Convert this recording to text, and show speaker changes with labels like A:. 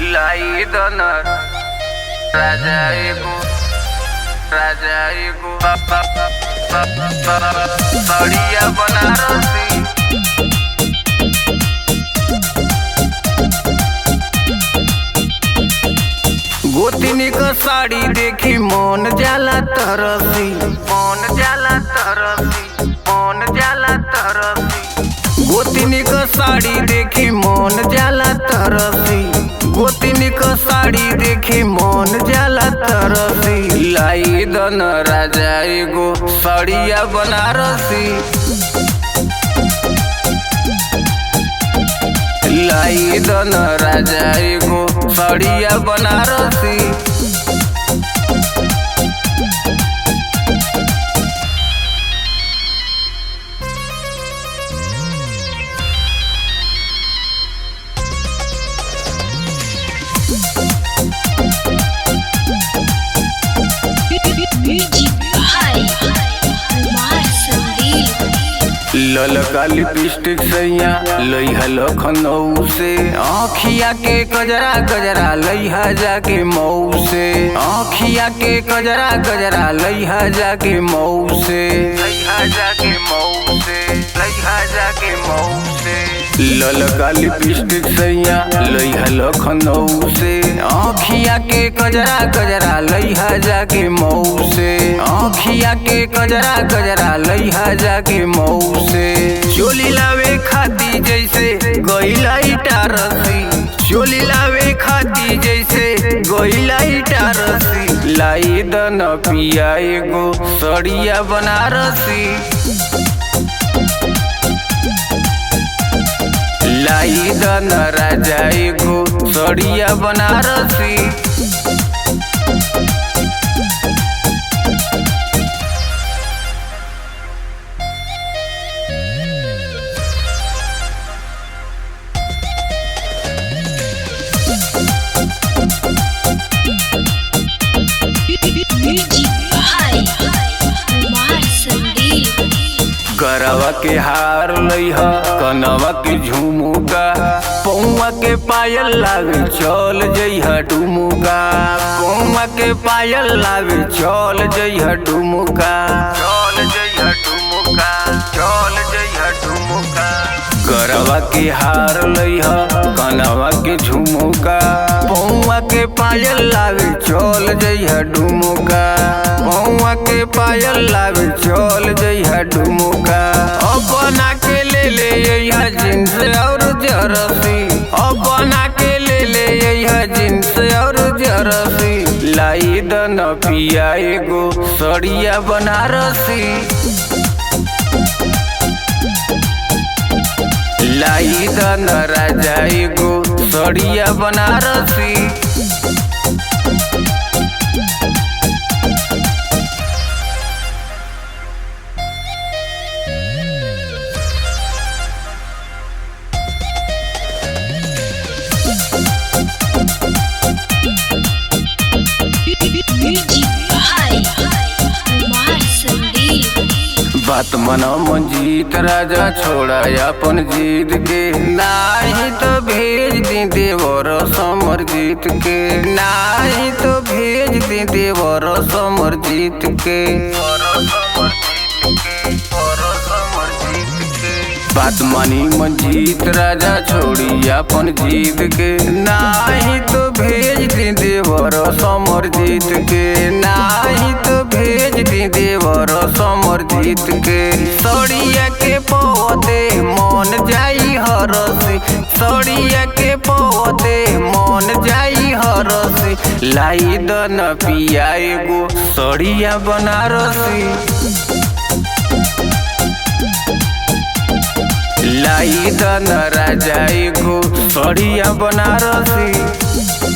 A: लाई दनर राजा एगो बढ़िया बनारसी गोतिनी का साड़ी देखी मन जाला तरसी गोतिनी का साड़ी देखी मन जाला तरसी गोतिनी का साड़ी देखी मन जाला तरसी लाई दन राजा एगो साड़िया बनारसी लाई दन राजा एगो साड़िया बनारसी ललका लिपस्टिक सैया लइहा लखनऊ से आँखिया के गजरा गजरा लइहा जाके मऊ से आँखिया के गजरा गजरा लइहा जाके मऊ से ललका लिपस्टिक सैया लइहा लखनऊ से आँखिया के गजरा गजरा लइहा जाके मऊ से आँखिया के गजरा गजरा लइहा जाके मऊ से चोली लावे खाती जैसे गइला इटारसी चोली लावे खाती जैसे गइला इटारसी लाई दन पिया एगो सड़िया बनारसी लाई दन राजा एगो सड़िया बनारसी गरवा के हार लइहा कनवा के झुमुका पौवा के पायल लागे चल जइहा डुमुका पौवा के पायल लागे चल जइहा डुमुका गरवा के हार लइहा कनवा के झुमुका पौवा के पायल लागे चल जइहा डुमुका पौवा के पायल लागे चल जइहा डुमुका अब बना के ले यहा जींस और जर्सी अब बना के ले यहा जींस और जर्सी लाई दन पिया एगो सड़िया बनारसी लाई दन राजा एगो सड़िया बनारसी बात मना मंजीत राजा छोड़ा अपन जीत के नाही तो भेज दी देवर समरजीत के नाही तो भेज दी देवर समरजीत के बात मानी मंजीत राजा छोड़ी अपन जीत के नाही तो भेज दी देवर समरजीत के नाही तो भेज दी देवर समरजीत के सड़िया के पौधे मन जाई हरसी सड़िया के पौधे मन जाई हरसी लाई दन पिया एगो सड़िया बनारसी लाई दन राजा एगो सड़िया बनारसी।